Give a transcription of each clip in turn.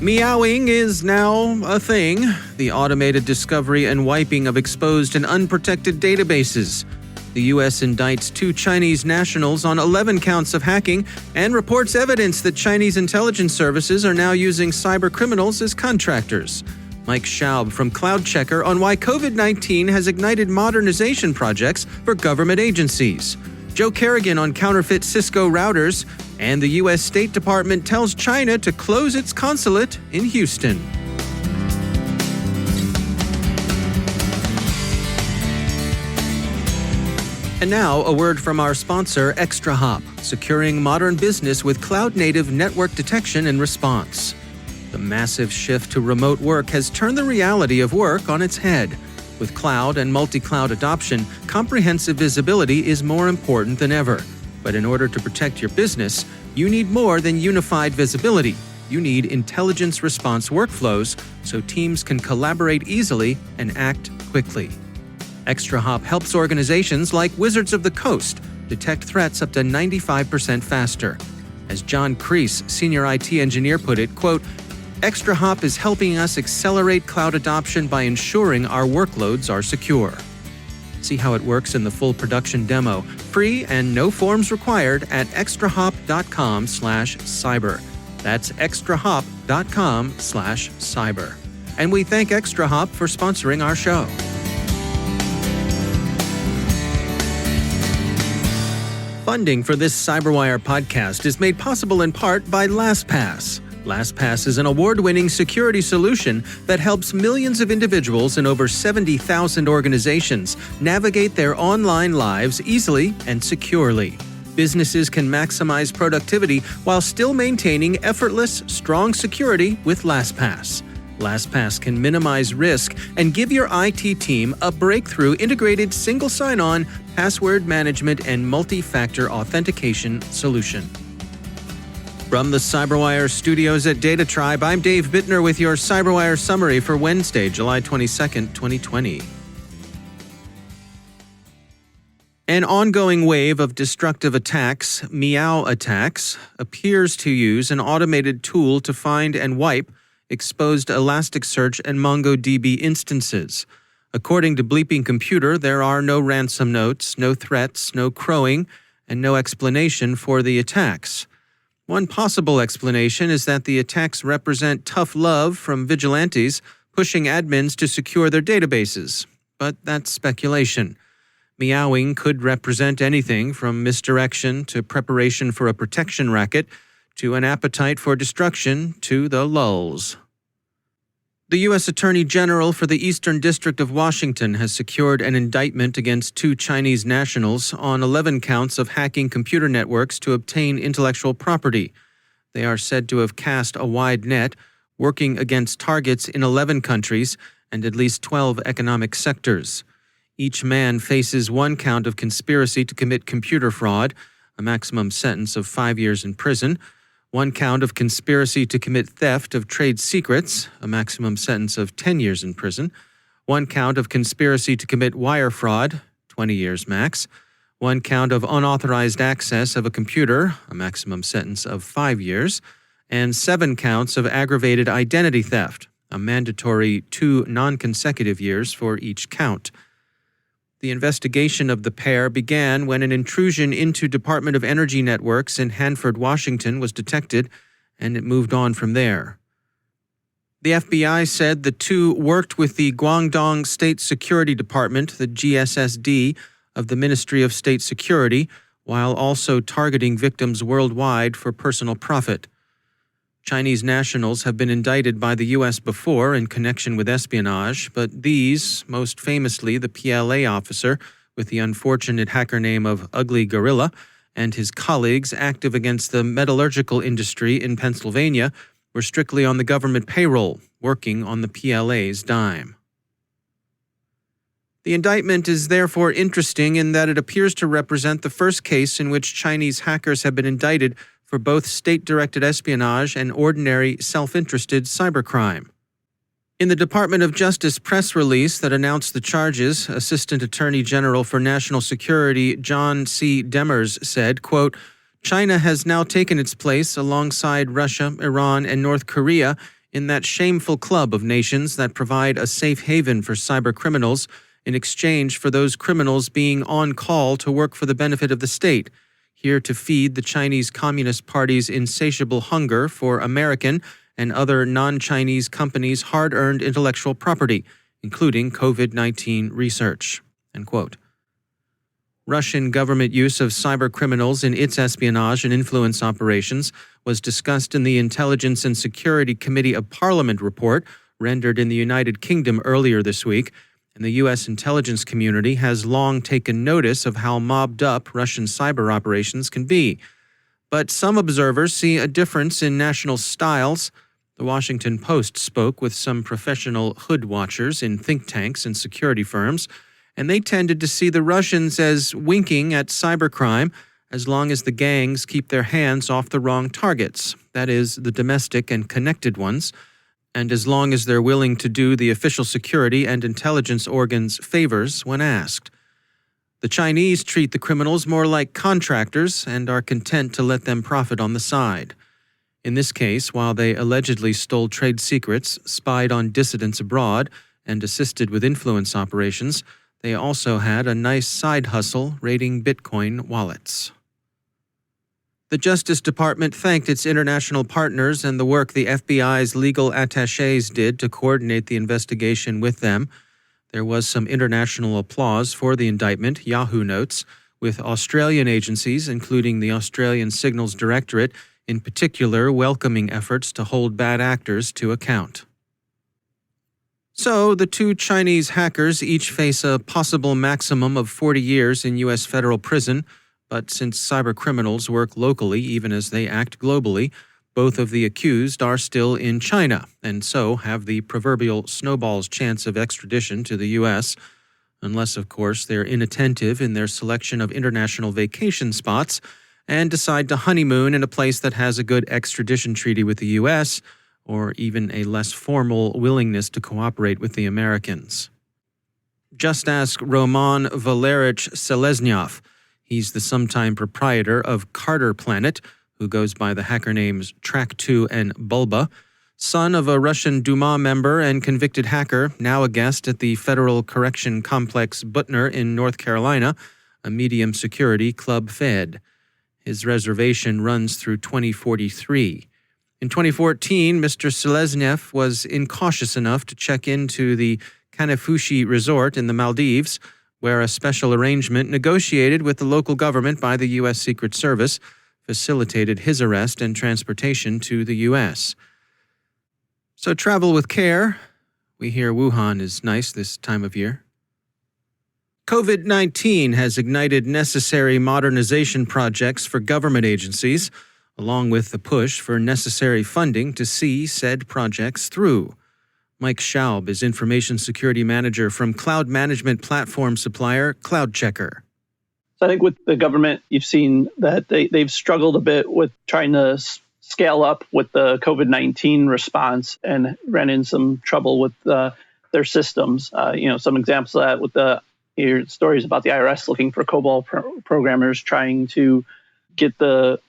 Meowing is now a thing, the automated discovery and wiping of exposed and unprotected databases. The U.S. indicts 2 Chinese nationals on 11 counts of hacking and reports evidence that Chinese intelligence services are now using cybercriminals as contractors. Mike Schaub from CloudCheckr on why COVID-19 has ignited modernization projects for government agencies. Joe Carrigan on counterfeit Cisco routers, and the U.S. State Department tells China to close its consulate in Houston. And now, a word from our sponsor, ExtraHop, securing modern business with cloud-native network detection and response. The massive shift to remote work has turned the reality of work on its head. With cloud and multi-cloud adoption, comprehensive visibility is more important than ever. But in order to protect your business, you need more than unified visibility. You need intelligence response workflows so teams can collaborate easily and act quickly. ExtraHop helps organizations like Wizards of the Coast detect threats up to 95% faster. As John Kreese, senior IT engineer, put it, quote, ExtraHop is helping us accelerate cloud adoption by ensuring our workloads are secure. See how it works in the full production demo, free and no forms required at extrahop.com/cyber. That's extrahop.com/cyber. And we thank ExtraHop for sponsoring our show. Funding for this CyberWire podcast is made possible in part by LastPass. LastPass is an award-winning security solution that helps millions of individuals in over 70,000 organizations navigate their online lives easily and securely. Businesses can maximize productivity while still maintaining effortless, strong security with LastPass. LastPass can minimize risk and give your IT team a breakthrough integrated single sign-on, password management, and multi-factor authentication solution. From the CyberWire studios at Data Tribe, I'm Dave Bittner with your CyberWire summary for Wednesday, July 22nd, 2020. An ongoing wave of destructive attacks, Meow attacks, appears to use an automated tool to find and wipe exposed Elasticsearch and MongoDB instances. According to Bleeping Computer, there are no ransom notes, no threats, no crowing, and no explanation for the attacks. One possible explanation is that the attacks represent tough love from vigilantes pushing admins to secure their databases, but that's speculation. Meowing could represent anything from misdirection to preparation for a protection racket to an appetite for destruction to the lulls. The U.S. Attorney General for the Eastern District of Washington has secured an indictment against 2 Chinese nationals on 11 counts of hacking computer networks to obtain intellectual property. They are said to have cast a wide net, working against targets in 11 countries and at least 12 economic sectors. Each man faces 1 count of conspiracy to commit computer fraud, a maximum sentence of 5 years in prison, 1 count of conspiracy to commit theft of trade secrets, a maximum sentence of 10 years in prison, 1 count of conspiracy to commit wire fraud, 20 years max, 1 count of unauthorized access of a computer, a maximum sentence of 5 years, and 7 counts of aggravated identity theft, a mandatory 2 non-consecutive years for each count. The investigation of the pair began when an intrusion into Department of Energy networks in Hanford, Washington was detected, and it moved on from there. The FBI said the 2 worked with the Guangdong State Security Department, the GSSD, of the Ministry of State Security, while also targeting victims worldwide for personal profit. Chinese nationals have been indicted by the U.S. before in connection with espionage, but these, most famously the PLA officer with the unfortunate hacker name of Ugly Gorilla, and his colleagues active against the metallurgical industry in Pennsylvania, were strictly on the government payroll, working on the PLA's dime. The indictment is therefore interesting in that it appears to represent the first case in which Chinese hackers have been indicted for both state-directed espionage and ordinary, self-interested cybercrime. In the Department of Justice press release that announced the charges, Assistant Attorney General for National Security John C. Demers said, quote, China has now taken its place alongside Russia, Iran, and North Korea in that shameful club of nations that provide a safe haven for cybercriminals in exchange for those criminals being on call to work for the benefit of the state, here to feed the Chinese Communist Party's insatiable hunger for American and other non-Chinese companies' hard-earned intellectual property, including COVID-19 research." End quote. Russian government use of cybercriminals in its espionage and influence operations was discussed in the Intelligence and Security Committee of Parliament report rendered in the United Kingdom earlier this week, and the U.S. intelligence community has long taken notice of how mobbed up Russian cyber operations can be. But some observers see a difference in national styles. The Washington Post spoke with some professional hood watchers in think tanks and security firms, and they tended to see the Russians as winking at cybercrime as long as the gangs keep their hands off the wrong targets, that is, the domestic and connected ones, and as long as they're willing to do the official security and intelligence organs favors when asked. The Chinese treat the criminals more like contractors and are content to let them profit on the side. In this case, while they allegedly stole trade secrets, spied on dissidents abroad, and assisted with influence operations, they also had a nice side hustle raiding Bitcoin wallets. The Justice Department thanked its international partners and the work the FBI's legal attachés did to coordinate the investigation with them. There was some international applause for the indictment, Yahoo notes, with Australian agencies, including the Australian Signals Directorate, in particular welcoming efforts to hold bad actors to account. So, the two Chinese hackers each face a possible maximum of 40 years in U.S. federal prison, but since cybercriminals work locally even as they act globally, both of the accused are still in China, and so have the proverbial snowball's chance of extradition to the U.S., unless, of course, they're inattentive in their selection of international vacation spots and decide to honeymoon in a place that has a good extradition treaty with the U.S., or even a less formal willingness to cooperate with the Americans. Just ask Roman Valerich Seleznyov. He's the sometime proprietor of Carter Planet, who goes by the hacker names Track2 and Bulba, son of a Russian Duma member and convicted hacker, now a guest at the Federal Correction Complex Butner in North Carolina, a medium-security Club Fed. His reservation runs through 2043. In 2014, Mr. Seleznyov was incautious enough to check into the Kanafushi Resort in the Maldives, where a special arrangement negotiated with the local government by the U.S. Secret Service facilitated his arrest and transportation to the U.S. So travel with care. We hear Wuhan is nice this time of year. COVID-19 has ignited necessary modernization projects for government agencies, along with the push for necessary funding to see said projects through. Mike Schaub is Information Security Manager from cloud management platform supplier CloudCheckr. So I think with the government, you've seen that they've struggled a bit with trying to scale up with the COVID-19 response and ran into some trouble with their systems. Some examples of that with your stories about the IRS looking for COBOL programmers trying to get the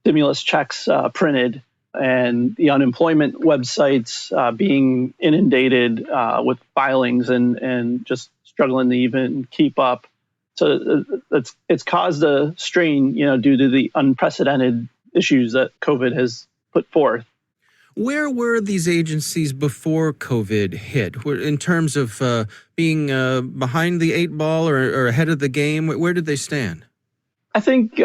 stimulus checks printed, and the unemployment websites being inundated with filings and just struggling to even keep up. So it's caused a strain, due to the unprecedented issues that COVID has put forth. Where were these agencies before COVID hit? In terms of being behind the eight ball or ahead of the game, where did they stand? I think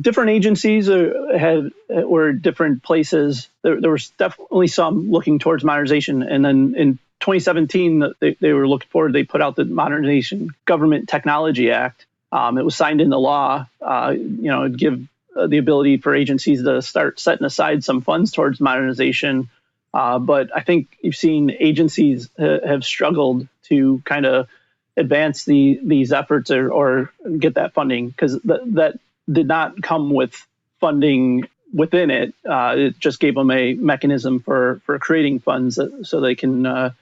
different agencies were different places. There was definitely some looking towards modernization. And then in 2017, they were looking forward. They put out the Modernization Government Technology Act. It was signed into law. It'd give the ability for agencies to start setting aside some funds towards modernization. But I think you've seen agencies have struggled to kind of advance these efforts or get that funding, because that did not come with funding within it. It just gave them a mechanism for creating funds so they can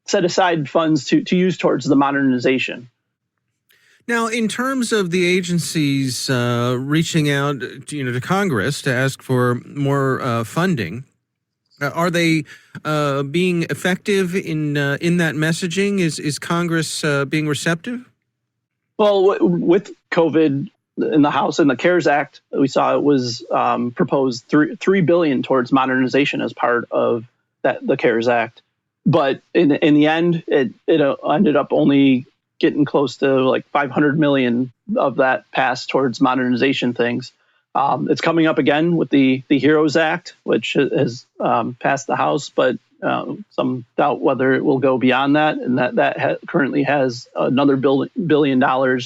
set aside funds to use towards the modernization. Now, in terms of the agencies reaching out to Congress to ask for more funding, Are they being effective in that messaging? Is Congress being receptive? Well, with COVID in the House and the CARES Act, we saw it was proposed $3 billion towards modernization as part of the CARES Act. But in the end, it ended up only getting close to like 500 million of that passed towards modernization things. It's coming up again with the HEROES Act, which has passed the House, but some doubt whether it will go beyond that. And that currently has another $1 billion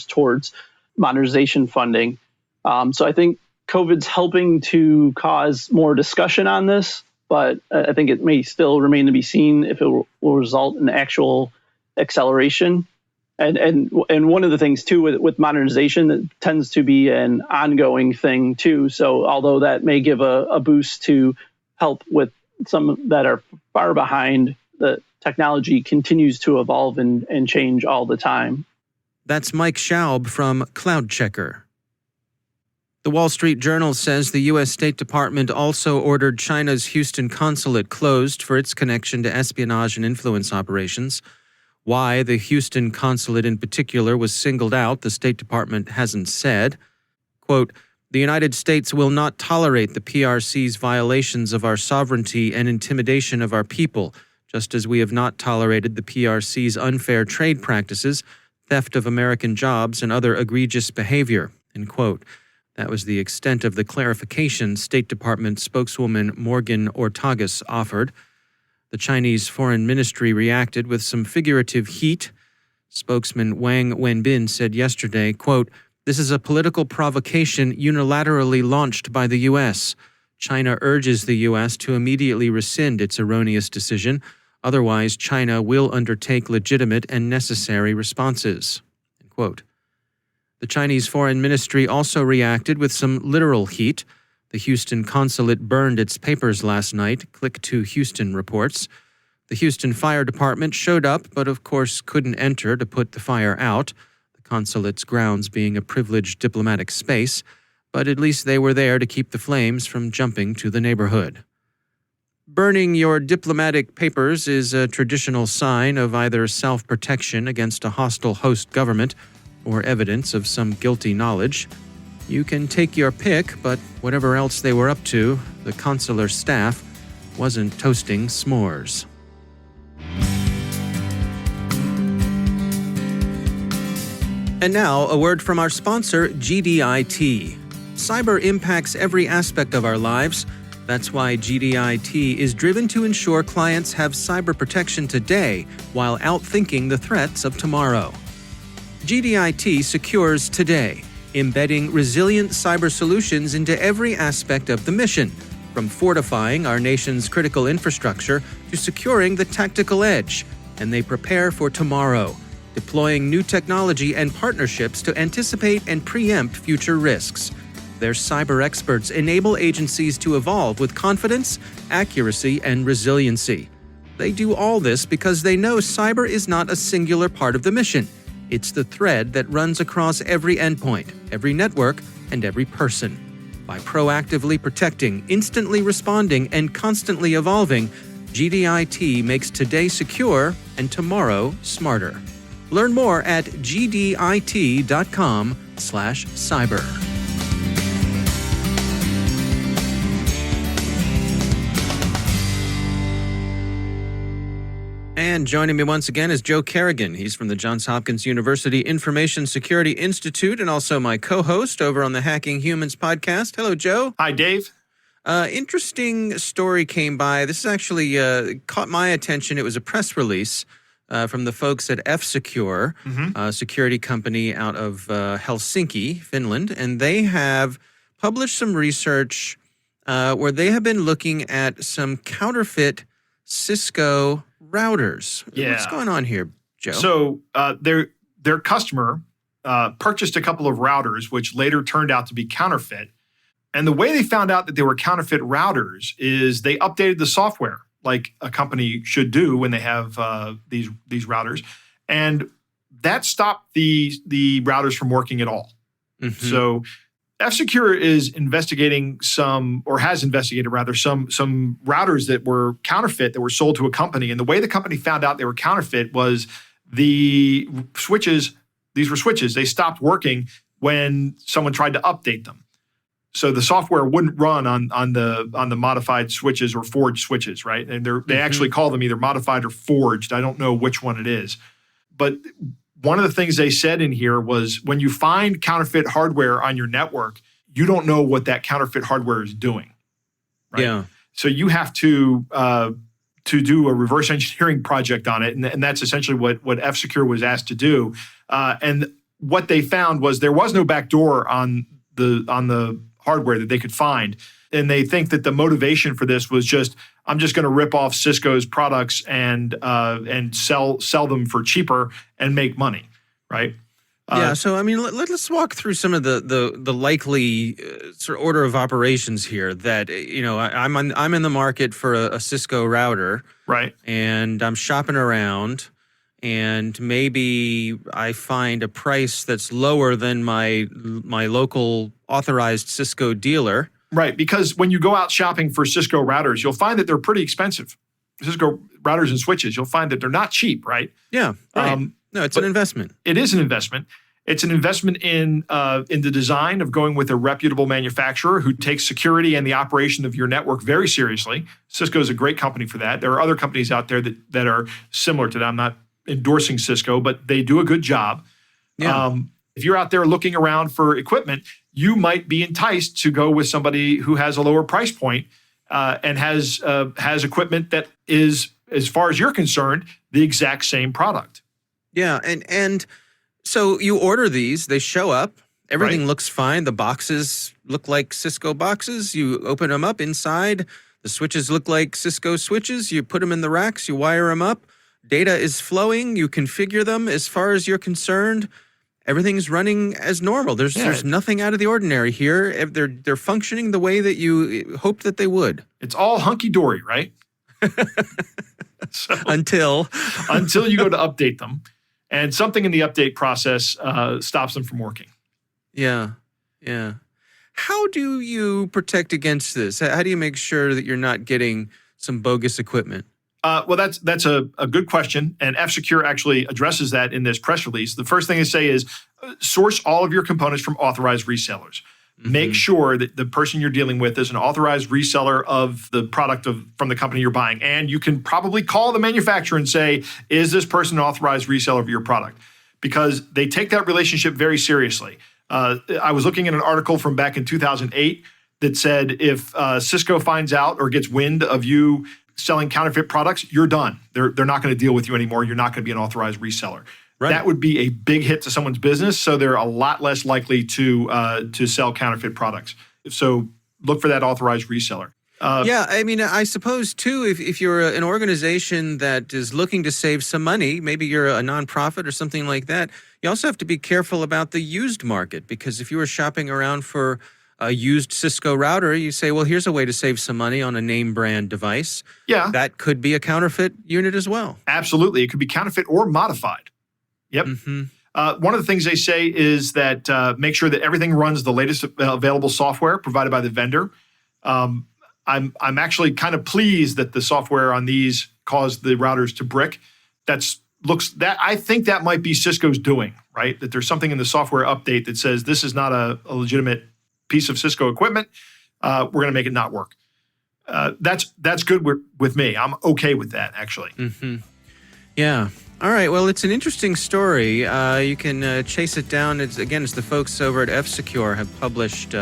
towards modernization funding. So I think COVID's helping to cause more discussion on this, but I think it may still remain to be seen if it will result in actual acceleration. And one of the things too with modernization, it tends to be an ongoing thing too. So although that may give a boost to help with some that are far behind, the technology continues to evolve and change all the time. That's Mike Schaub from CloudCheckr. The Wall Street Journal says the U.S. State Department also ordered China's Houston consulate closed for its connection to espionage and influence operations. Why the Houston consulate in particular was singled out, the State Department hasn't said. Quote, "The United States will not tolerate the PRC's violations of our sovereignty and intimidation of our people, just as we have not tolerated the PRC's unfair trade practices, theft of American jobs, and other egregious behavior." End quote. That was the extent of the clarification State Department spokeswoman Morgan Ortagus offered. The Chinese Foreign Ministry reacted with some figurative heat. Spokesman Wang Wenbin said yesterday, quote, "This is a political provocation unilaterally launched by the U.S. China urges the U.S. to immediately rescind its erroneous decision. Otherwise, China will undertake legitimate and necessary responses." End quote. The Chinese Foreign Ministry also reacted with some literal heat. The Houston consulate burned its papers last night, Click to Houston reports. The Houston Fire Department showed up, but of course couldn't enter to put the fire out, the consulate's grounds being a privileged diplomatic space, but at least they were there to keep the flames from jumping to the neighborhood. Burning your diplomatic papers is a traditional sign of either self-protection against a hostile host government or evidence of some guilty knowledge. You can take your pick, but whatever else they were up to, the consular staff wasn't toasting s'mores. And now, a word from our sponsor, GDIT. Cyber impacts every aspect of our lives. That's why GDIT is driven to ensure clients have cyber protection today while outthinking the threats of tomorrow. GDIT secures today, embedding resilient cyber solutions into every aspect of the mission, from fortifying our nation's critical infrastructure to securing the tactical edge. And they prepare for tomorrow, deploying new technology and partnerships to anticipate and preempt future risks. Their cyber experts enable agencies to evolve with confidence, accuracy, and resiliency. They do all this because they know cyber is not a singular part of the mission. It's the thread that runs across every endpoint, every network, and every person. By proactively protecting, instantly responding, and constantly evolving, GDIT makes today secure and tomorrow smarter. Learn more at gdit.com/cyber. And joining me once again is Joe Carrigan. He's from the Johns Hopkins University Information Security Institute and also my co-host over on the Hacking Humans podcast. Hello, Joe. Hi, Dave. Interesting story came by. This actually caught my attention. It was a press release from the folks at F-Secure, a security company out of Helsinki, Finland. And they have published some research where they have been looking at some counterfeit Cisco routers. Yeah. What's going on here, Joe? So their customer purchased a couple of routers, which later turned out to be counterfeit. And the way they found out that they were counterfeit routers is they updated the software, like a company should do when they have these routers, and that stopped the routers from working at all. So F-Secure is investigating some routers that were counterfeit that were sold to a company. And the way the company found out they were counterfeit was the switches, these were switches, they stopped working when someone tried to update them. So the software wouldn't run on the modified switches or forged switches, right? And they actually call them either modified or forged. I don't know which one it is. But one of the things they said in here was when you find counterfeit hardware on your network, you don't know what that counterfeit hardware is doing, right? Yeah. So you have to do a reverse engineering project on it, and that's essentially what F-Secure was asked to do. And what they found was there was no backdoor on the hardware that they could find, and they think that the motivation for this was I'm just going to rip off Cisco's products and sell them for cheaper and make money, right? Yeah. So I mean, let's walk through some of the likely sort of order of operations here. That I'm in the market for a Cisco router, right? And I'm shopping around, and maybe I find a price that's lower than my local authorized Cisco dealer. Right, because when you go out shopping for Cisco routers, you'll find that they're pretty expensive. Cisco routers and switches, you'll find that they're not cheap, right? Yeah, right. No, it's an investment. It is an investment. It's an investment in the design of going with a reputable manufacturer who takes security and the operation of your network very seriously. Cisco is a great company for that. There are other companies out there that are similar to that. I'm not endorsing Cisco, but they do a good job. Yeah. If you're out there looking around for equipment, you might be enticed to go with somebody who has a lower price point and has equipment that is, as far as you're concerned, the exact same product. Yeah, and so you order these, they show up, everything Right. looks fine. The boxes look like Cisco boxes. You open them up inside. The switches look like Cisco switches. You put them in the racks, you wire them up. Data is flowing. You configure them as far as you're concerned. Everything's running as normal. There's nothing out of the ordinary here. They're functioning the way that you hoped that they would. It's all hunky-dory, right? Until you go to update them, and something in the update process stops them from working. Yeah. How do you protect against this? How do you make sure that you're not getting some bogus equipment? Well, that's a good question, and F-Secure actually addresses that in this press release. The first thing they say is source all of your components from authorized resellers. Mm-hmm. Make sure that the person you're dealing with is an authorized reseller of the product from the company you're buying, and you can probably call the manufacturer and say, is this person an authorized reseller of your product? Because they take that relationship very seriously. I was looking at an article from back in 2008 that said if Cisco finds out or gets wind of you selling counterfeit products, you're done. They're not going to deal with you anymore. You're not going to be an authorized reseller. Right. That would be a big hit to someone's business, so they're a lot less likely to sell counterfeit products. So look for that authorized reseller. Yeah, I mean, I suppose, too, if you're an organization that is looking to save some money, maybe you're a nonprofit or something like that, you also have to be careful about the used market, because if you were shopping around for a used Cisco router, you say, well, here's a way to save some money on a name brand device. Yeah. That could be a counterfeit unit as well. Absolutely. It could be counterfeit or modified. Yep. Mm-hmm. One of the things they say is that make sure that everything runs the latest available software provided by the vendor. I'm actually kind of pleased that the software on these caused the routers to brick. I think that might be Cisco's doing, right? That there's something in the software update that says this is not a legitimate piece of Cisco equipment. We're going to make it not work. That's good with me. I'm okay with that, actually. Mm-hmm. Yeah. All right. Well, it's an interesting story. You can chase it down. It's the folks over at F-Secure have published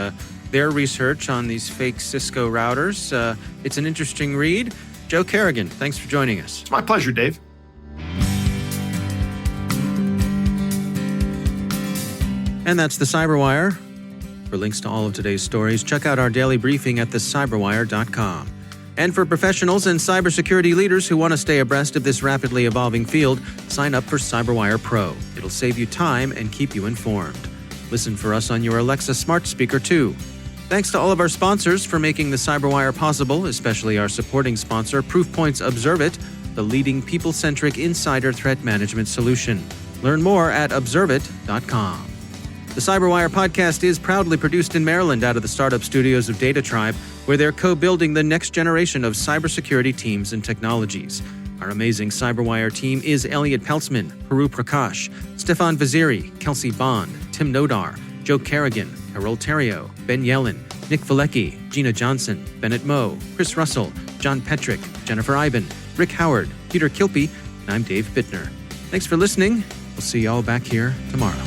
their research on these fake Cisco routers. It's an interesting read. Joe Carrigan, thanks for joining us. It's my pleasure, Dave. And that's the CyberWire. For links to all of today's stories, check out our daily briefing at thecyberwire.com. And for professionals and cybersecurity leaders who want to stay abreast of this rapidly evolving field, sign up for CyberWire Pro. It'll save you time and keep you informed. Listen for us on your Alexa smart speaker, too. Thanks to all of our sponsors for making the CyberWire possible, especially our supporting sponsor, Proofpoint's Observe It, the leading people-centric insider threat management solution. Learn more at observeit.com. The CyberWire podcast is proudly produced in Maryland out of the startup studios of Data Tribe, where they're co-building the next generation of cybersecurity teams and technologies. Our amazing CyberWire team is Elliot Peltzman, Peru Prakash, Stefan Vaziri, Kelsey Bond, Tim Nodar, Joe Carrigan, Carol Terrio, Ben Yellen, Nick Valecki, Gina Johnson, Bennett Moe, Chris Russell, John Petrick, Jennifer Iben, Rick Howard, Peter Kilpie, and I'm Dave Bittner. Thanks for listening. We'll see you all back here tomorrow.